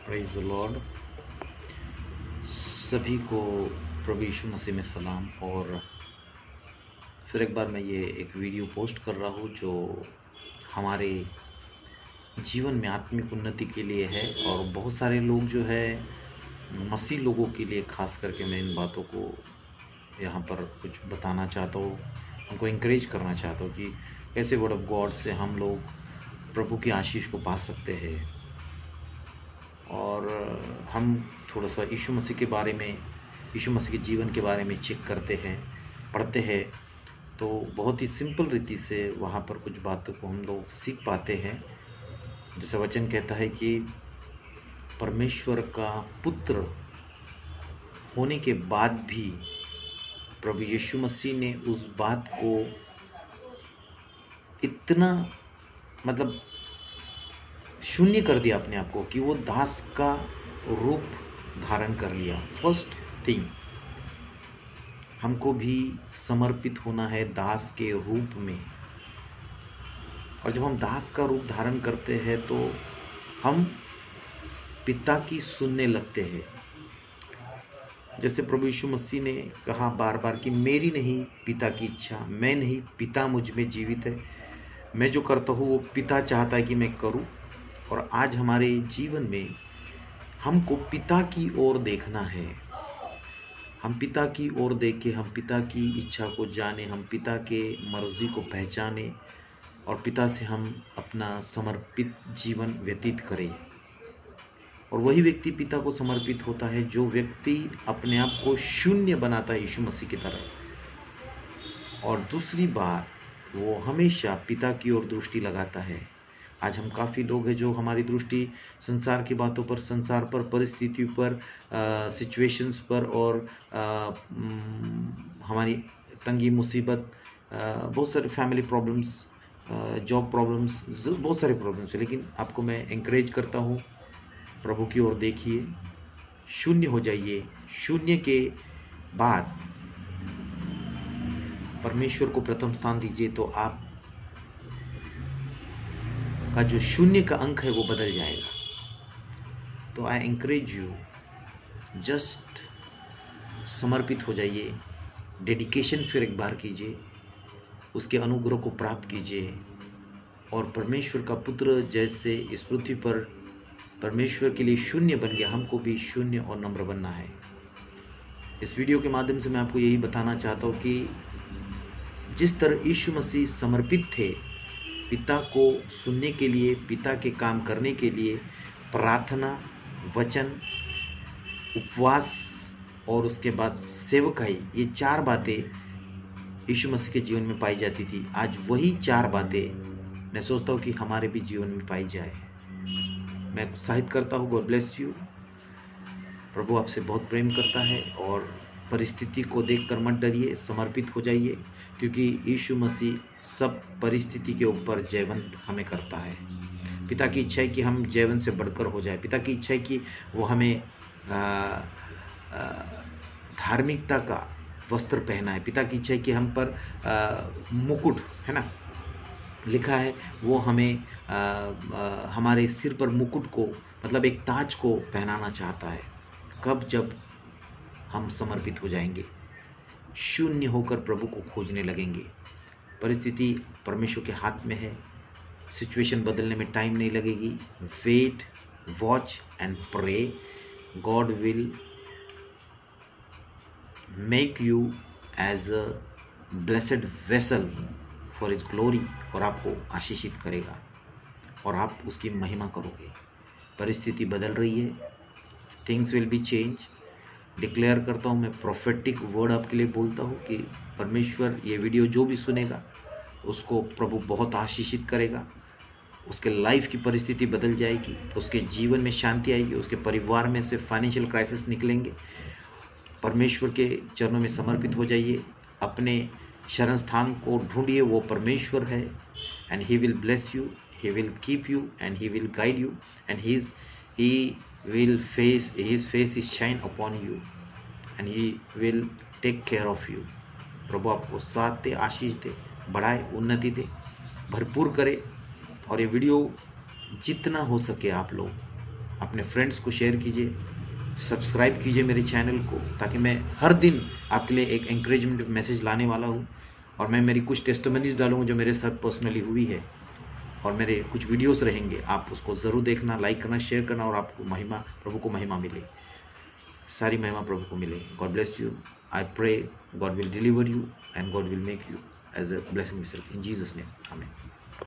Praise the Lord. सभी को प्रभु यीशु मसीह में सलाम। और फिर एक बार मैं ये एक वीडियो पोस्ट कर रहा हूँ जो हमारे जीवन में आत्मिक उन्नति के लिए है। और बहुत सारे लोग जो है मसीह लोगों के लिए खास करके मैं इन बातों को यहाँ पर कुछ बताना चाहता हूँ, उनको इंकरेज करना चाहता हूँ कि कैसे वर्ड ऑफ गॉड से हम लोग प्रभु की आशीष को पा सकते हैं। और हम थोड़ा सा यीशु मसीह के बारे में, यीशु मसीह के जीवन के बारे में चेक करते हैं, पढ़ते हैं, तो बहुत ही सिंपल रीति से वहाँ पर कुछ बातों को हम लोग सीख पाते हैं। जैसे वचन कहता है कि परमेश्वर का पुत्र होने के बाद भी प्रभु यीशु मसीह ने उस बात को इतना मतलब शून्य कर दिया अपने आप को कि वो दास का रूप धारण कर लिया। फर्स्ट थिंग, हमको भी समर्पित होना है दास के रूप में। और जब हम दास का रूप धारण करते हैं तो हम पिता की सुनने लगते हैं। जैसे प्रभु यीशु मसीह ने कहा बार बार कि मेरी नहीं पिता की इच्छा, मैं नहीं, पिता मुझ में जीवित है। मैं जो करता हूँ वो पिता चाहता है कि मैं करूँ। और आज हमारे जीवन में हमको पिता की ओर देखना है। हम पिता की ओर देख के हम पिता की इच्छा को जाने, हम पिता के मर्जी को पहचाने और पिता से हम अपना समर्पित जीवन व्यतीत करें। और वही व्यक्ति पिता को समर्पित होता है जो व्यक्ति अपने आप को शून्य बनाता है यीशु मसीह की तरह। और दूसरी बात, वो हमेशा पिता की ओर दृष्टि लगाता है। आज हम काफ़ी लोग हैं जो हमारी दृष्टि संसार की बातों पर, संसार पर, परिस्थितियों पर, सिचुएशंस पर और हमारी तंगी मुसीबत, बहुत सारे फैमिली प्रॉब्लम्स, जॉब प्रॉब्लम्स, बहुत सारे प्रॉब्लम्स हैं। लेकिन आपको मैं एंकरेज करता हूँ, प्रभु की ओर देखिए, शून्य हो जाइए। शून्य के बाद परमेश्वर को प्रथम स्थान दीजिए तो आप का जो शून्य का अंक है वो बदल जाएगा। तो आई एंकरेज यू, जस्ट समर्पित हो जाइए, डेडिकेशन फिर एक बार कीजिए, उसके अनुग्रह को प्राप्त कीजिए। और परमेश्वर का पुत्र जैसे इस पृथ्वी पर परमेश्वर के लिए शून्य बन गया, हमको भी शून्य और नम्र बनना है। इस वीडियो के माध्यम से मैं आपको यही बताना चाहता हूँ कि जिस तरह यीशु मसीह समर्पित थे पिता को सुनने के लिए, पिता के काम करने के लिए, प्रार्थना, वचन, उपवास और उसके बाद सेवकाई, ये चार बातें यीशु मसीह के जीवन में पाई जाती थी। आज वही चार बातें मैं सोचता हूँ कि हमारे भी जीवन में पाई जाए। मैं उत्साहित करता हूँ। God bless you. प्रभु आपसे बहुत प्रेम करता है और परिस्थिति को देखकर मत डरिए, समर्पित हो जाइए, क्योंकि यीशु मसीह सब परिस्थिति के ऊपर जयवंत हमें करता है। पिता की इच्छा है कि हम जयवंत से बढ़कर हो जाए। पिता की इच्छा है कि वो हमें धार्मिकता का वस्त्र पहनाए। पिता की इच्छा है कि हम पर मुकुट है ना लिखा है, वो हमें हमारे सिर पर मुकुट को, मतलब एक ताज को पहनाना चाहता है। कब? जब हम समर्पित हो जाएंगे, शून्य होकर प्रभु को खोजने लगेंगे। परिस्थिति परमेश्वर के हाथ में है, सिचुएशन बदलने में टाइम नहीं लगेगी। Wait, watch and pray. God will make you as a blessed vessel for his glory, और आपको आशीषित करेगा और आप उसकी महिमा करोगे। परिस्थिति बदल रही है, things will be change. Declare करता हूँ, मैं प्रोफेटिक वर्ड आपके लिए बोलता हूँ कि परमेश्वर ये वीडियो जो भी सुनेगा उसको प्रभु बहुत आशीषित करेगा। उसके लाइफ की परिस्थिति बदल जाएगी, उसके जीवन में शांति आएगी, उसके परिवार में से फाइनेंशियल क्राइसिस निकलेंगे। परमेश्वर के चरणों में समर्पित हो जाइए, अपने शरण स्थान को ढूंढिए, वो परमेश्वर है। And he will bless you, he will keep you and he will guide you and he will his face is shine upon you and he will take care of you। प्रभु आपको साथ दे, आशीष दे, बढ़ाए, उन्नति दे, भरपूर करे। और ये वीडियो जितना हो सके आप लोग अपने फ्रेंड्स को शेयर कीजिए, सब्सक्राइब कीजिए मेरे चैनल को, ताकि मैं हर दिन आपके लिए एक एंकरेजमेंट मैसेज लाने वाला हूँ। और मैं मेरी कुछ टेस्टिमनीज डालूंगा जो मेरे साथ पर्सनली हुई है, और मेरे कुछ वीडियोस रहेंगे, आप उसको ज़रूर देखना, लाइक करना, शेयर करना, और आपको महिमा, प्रभु को महिमा मिले, सारी महिमा प्रभु को मिले। God bless you. I pray God will deliver you and God will make you as a blessing himself in Jesus name, आमीन।